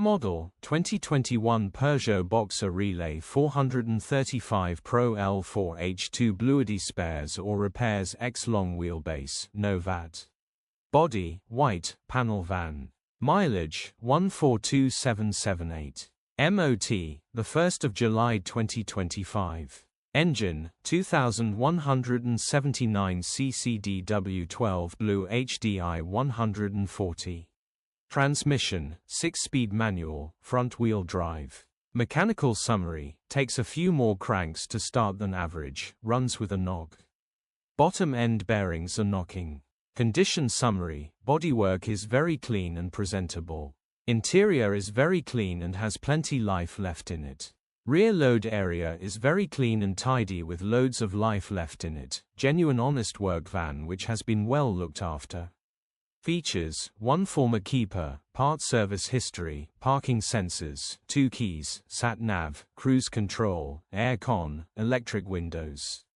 Model, 2021 Peugeot Boxer Relay 435 Pro L4h2 Bluehdi spares or repairs X long wheelbase, no VAT. Body, white, panel van. Mileage, 142778. MOT, 1st of July 2025. Engine, 2179 CCDW12 Bluehdi 140. Transmission, 6-speed manual, front-wheel drive. Mechanical summary, takes a few more cranks to start than average, runs with a knock. Bottom end bearings are knocking. Condition summary, bodywork is very clean and presentable. Interior is very clean and has plenty life left in it. Rear load area is very clean and tidy with loads of life left in it. Genuine honest work van which has been well looked after. Features, 1 former keeper, part service history, parking sensors, 2 keys, sat nav, cruise control, air con, electric windows.